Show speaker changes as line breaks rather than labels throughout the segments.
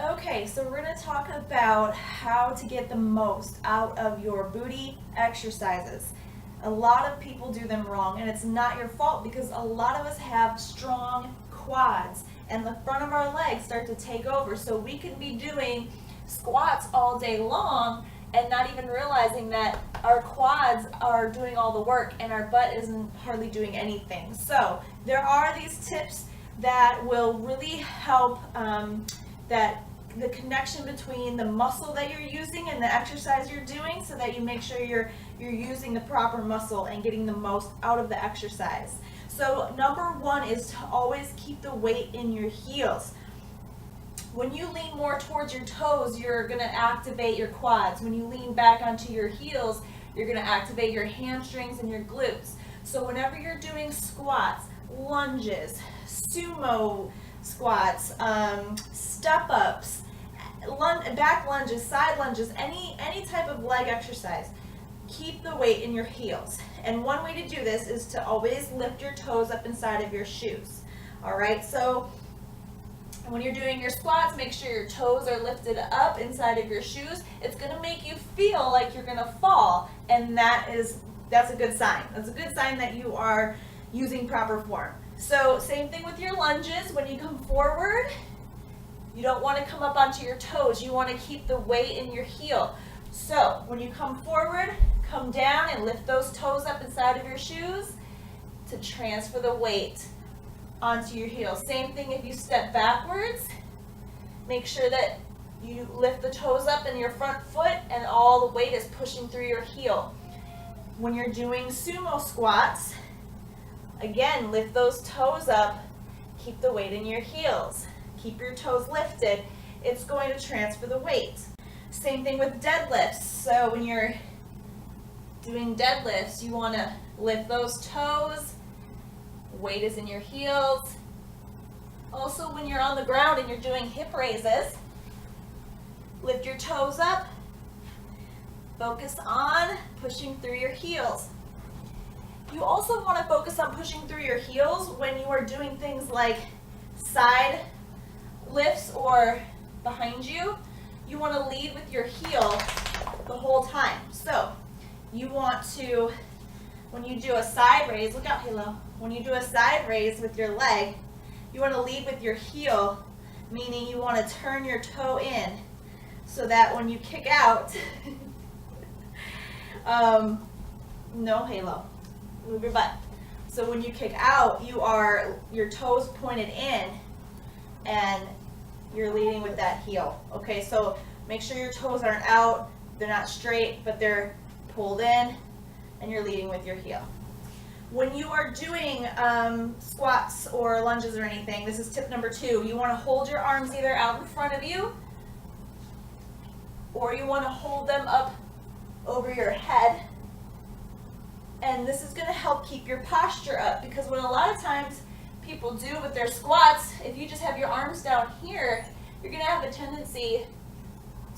Okay, so we're going to talk about how to get the most out of your booty exercises. A lot of people do them wrong, and it's not your fault because a lot of us have strong quads, and the front of our legs start to take over. So we can be doing squats all day long and not even realizing that our quads are doing all the work and our butt isn't hardly doing anything. So there are these tips that will really help that the connection between the muscle that you're using and the exercise you're doing, so that you make sure you're using the proper muscle and getting the most out of the exercise. So number one is to always keep the weight in your heels. When you lean more towards your toes, you're going to activate your quads. When you lean back onto your heels, you're going to activate your hamstrings and your glutes. So whenever you're doing squats, lunges, sumo squats, step ups, back lunges, side lunges, any type of leg exercise, keep the weight in your heels. And one way to do this is to always lift your toes up inside of your shoes. All right, so when you're doing your squats, make sure your toes are lifted up inside of your shoes. It's going to make you feel like you're going to fall, and that's a good sign. That's a good sign that you are using proper form. So same thing with your lunges. When you come forward, you don't want to come up onto your toes. You want to keep the weight in your heel. So when you come forward, come down and lift those toes up inside of your shoes to transfer the weight onto your heel. Same thing if you step backwards. Make sure that you lift the toes up in your front foot and all the weight is pushing through your heel. When you're doing sumo squats, again, lift those toes up, keep the weight in your heels. Keep your toes lifted. It's going to transfer the weight. Same thing with deadlifts. So when you're doing deadlifts, you want to lift those toes. Weight is in your heels. Also, when you're on the ground and you're doing hip raises, lift your toes up. Focus on pushing through your heels. You also want to focus on pushing through your heels when you are doing things like side lifts or behind you. You want to lead with your heel the whole time. So you want to, when you do a side raise, look out Halo, when you do a side raise with your leg, you want to lead with your heel, meaning you want to turn your toe in so that when you kick out, no Halo, move your butt. So when you kick out, your toes pointed in and you're leading with that heel. Okay, so make sure your toes aren't out, they're not straight, but they're pulled in, and you're leading with your heel. When you are doing squats or lunges or anything, this is tip number 2. You want to hold your arms either out in front of you, or you want to hold them up over your head. And this is going to help keep your posture up, because what a lot of times people do with their squats, if you just have your arms down here, you're going to have a tendency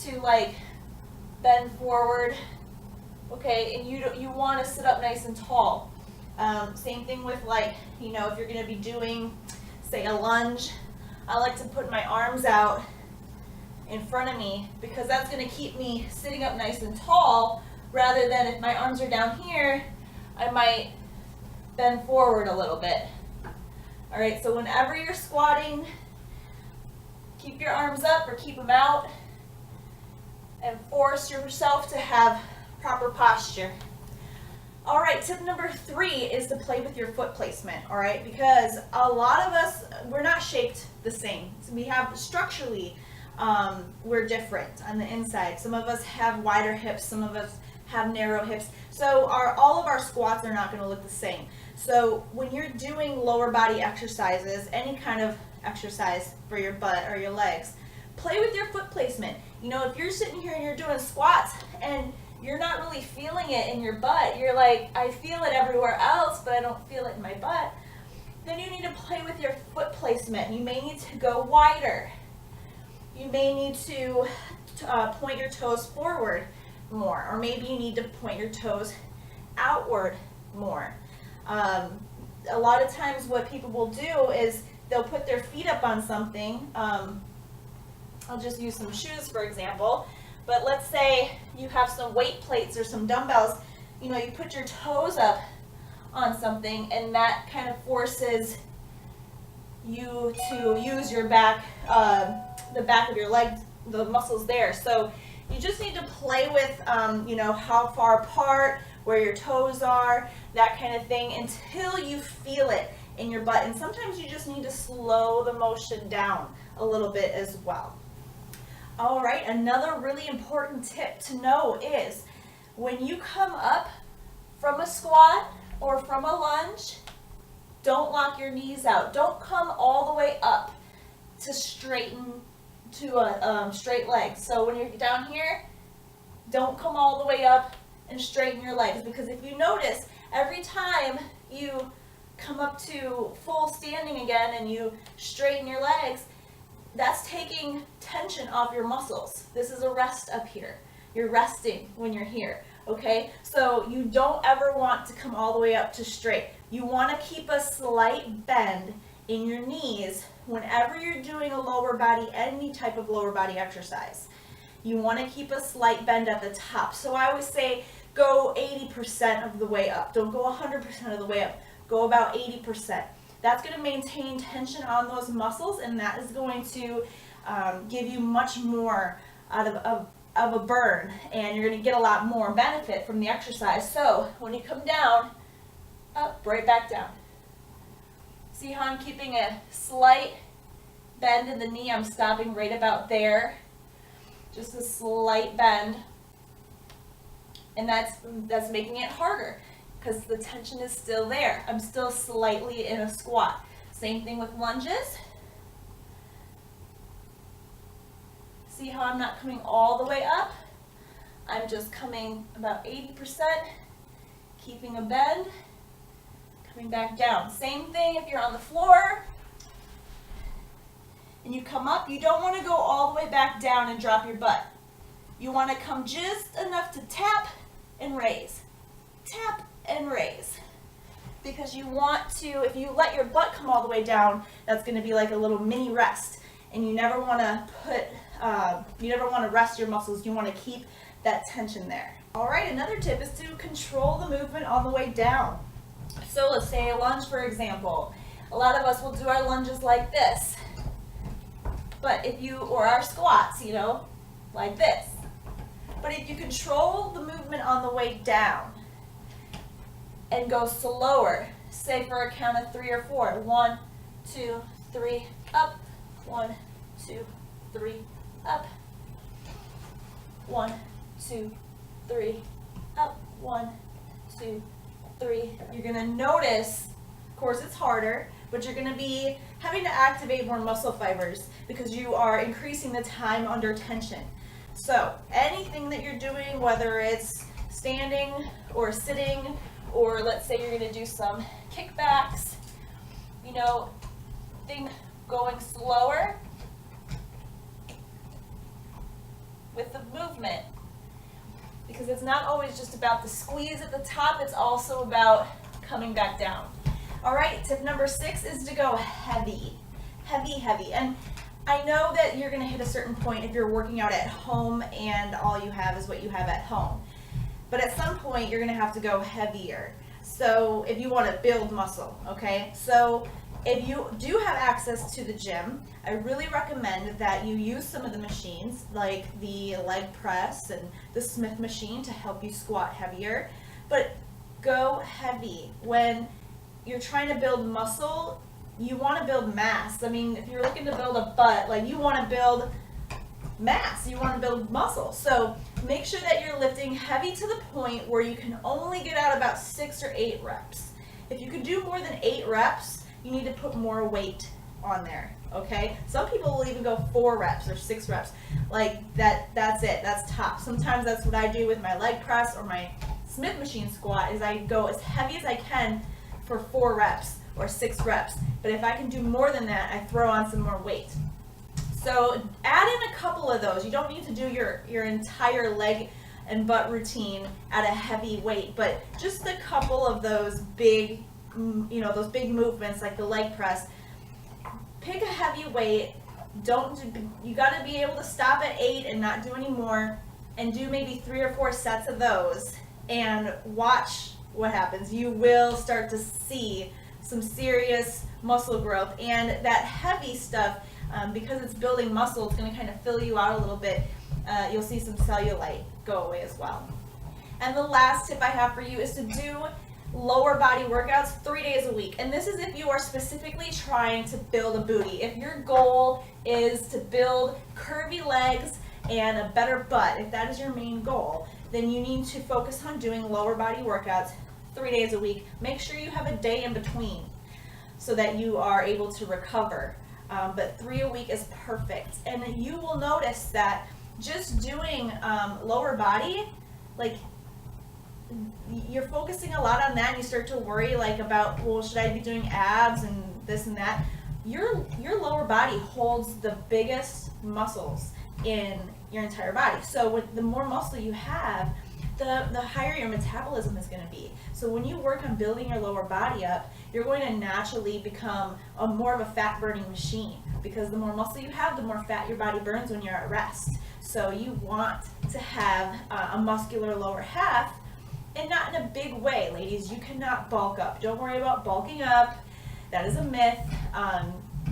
to like bend forward, okay, and you want to sit up nice and tall. Same thing with like, if you're going to be doing, say, a lunge, I like to put my arms out in front of me because that's going to keep me sitting up nice and tall, rather than if my arms are down here, I might bend forward a little bit. All right, so whenever you're squatting, keep your arms up or keep them out and force yourself to have proper posture. All right, tip number 3 is to play with your foot placement, all right? Because a lot of us, we're not shaped the same. So we have structurally, we're different on the inside. Some of us have wider hips, some of us have narrow hips. So all of our squats are not going to look the same. So when you're doing lower body exercises, any kind of exercise for your butt or your legs, play with your foot placement. If you're sitting here and you're doing squats and you're not really feeling it in your butt, you're like, I feel it everywhere else, but I don't feel it in my butt, then you need to play with your foot placement. You may need to go wider. You may need to point your toes forward more, or maybe you need to point your toes outward more. A lot of times what people will do is they'll put their feet up on something, I'll just use some shoes for example, but let's say you have some weight plates or some dumbbells, you know, you put your toes up on something and that kind of forces you to use your back, the back of your leg, the muscles there. So you just need to play with, you know, how far apart, where your toes are, that kind of thing, until you feel it in your butt. And sometimes you just need to slow the motion down a little bit as well. All right, another really important tip to know is when you come up from a squat or from a lunge, don't lock your knees out. Don't come all the way up to straighten to a straight leg. So when you're down here, don't come all the way up and straighten your legs, because if you notice, every time you come up to full standing again and you straighten your legs, that's taking tension off your muscles. This is a rest up here. You're resting when you're here, okay? So you don't ever want to come all the way up to straight. You want to keep a slight bend in your knees whenever you're doing a lower body, any type of lower body exercise. You want to keep a slight bend at the top. So I always say go 80% of the way up. Don't go 100% of the way up. Go about 80%. That's going to maintain tension on those muscles, and that is going to give you much more out of a burn, and you're going to get a lot more benefit from the exercise. So when you come down, up, right back down. See how I'm keeping a slight bend in the knee? I'm stopping right about there. Just a slight bend. And that's making it harder because the tension is still there. I'm still slightly in a squat. Same thing with lunges. See how I'm not coming all the way up? I'm just coming about 80%, keeping a bend, coming back down. Same thing if you're on the floor and you come up, you don't want to go all the way back down and drop your butt. You want to come just enough to tap and raise. Tap and raise. Because you want to, if you let your butt come all the way down, that's going to be like a little mini rest. And you never want to rest your muscles. You want to keep that tension there. All right, another tip is to control the movement on the way down. So let's say a lunge, for example. A lot of us will do our lunges like this. But if you, or our squats, you know, like this. But if you control the movement on the way down and go slower, say for a count of 3 or 4, 1, 2, 3, up, 1, 2, 3, up, 1, 2, 3, up, 1, 2, 3. You're going to notice, of course it's harder, but you're going to be having to activate more muscle fibers because you are increasing the time under tension. So anything that you're doing, whether it's standing or sitting, or let's say you're going to do some kickbacks, you know, going slower with the movement, because it's not always just about the squeeze at the top, it's also about coming back down. All right, tip number 6 is to go heavy, heavy, heavy. And I know that you're going to hit a certain point if you're working out at home and all you have is what you have at home. But at some point, you're going to have to go heavier. So if you want to build muscle, okay? So if you do have access to the gym, I really recommend that you use some of the machines, like the leg press and the Smith machine, to help you squat heavier. But go heavy. When you're trying to build muscle, you want to build mass. I mean, if you're looking to build a butt, like, you want to build mass, you want to build muscle. So make sure that you're lifting heavy to the point where you can only get out about 6 or 8 reps. If you can do more than 8 reps, you need to put more weight on there, okay? Some people will even go 4 reps or 6 reps. Like that's it, that's top. Sometimes that's what I do with my leg press or my Smith machine squat, is I go as heavy as I can for 4 reps or 6 reps. But if I can do more than that, I throw on some more weight. So add in a couple of those. You don't need to do your entire leg and butt routine at a heavy weight, but just a couple of those big, those big movements like the leg press. Pick a heavy weight You got to be able to stop at 8 and not do any more, and do maybe 3 or 4 sets of those and watch what happens. You will start to see some serious muscle growth, and that heavy stuff, because it's building muscle, it's going to kind of fill you out a little bit. You'll see some cellulite go away as well. And the last tip I have for you is to do lower body workouts 3 days a week. And this is if you are specifically trying to build a booty. If your goal is to build curvy legs and a better butt, if that is your main goal, then you need to focus on doing lower body workouts 3 days a week. Make sure you have a day in between so that you are able to recover. But 3 a week is perfect. And you will notice that just doing lower body, like, you're focusing a lot on that, and you start to worry like about, well, should I be doing abs and this and that? Your lower body holds the biggest muscles in your entire body. So the more muscle you have, the higher your metabolism is going to be. So when you work on building your lower body up, you're going to naturally become more of a fat burning machine, because the more muscle you have, the more fat your body burns when you're at rest. So you want to have a muscular lower half, and not in a big way, ladies. You cannot bulk up. Don't worry about bulking up. That is a myth.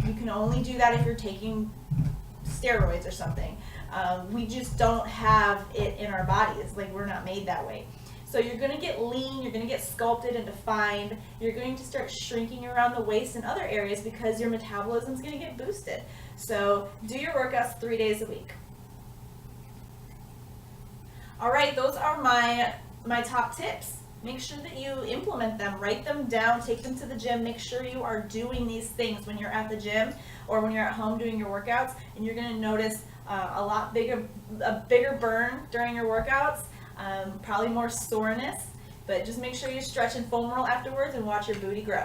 You can only do that if you're taking steroids or something. We just don't have it in our bodies. Like, we're not made that way. So you're going to get lean, you're going to get sculpted and defined, you're going to start shrinking around the waist and other areas because your metabolism is going to get boosted. So do your workouts 3 days a week. All right, those are my top tips. Make sure that you implement them, write them down, take them to the gym. Make sure you are doing these things when you're at the gym or when you're at home doing your workouts, and you're going to notice a bigger burn during your workouts, probably more soreness, but just make sure you stretch and foam roll afterwards and watch your booty grow.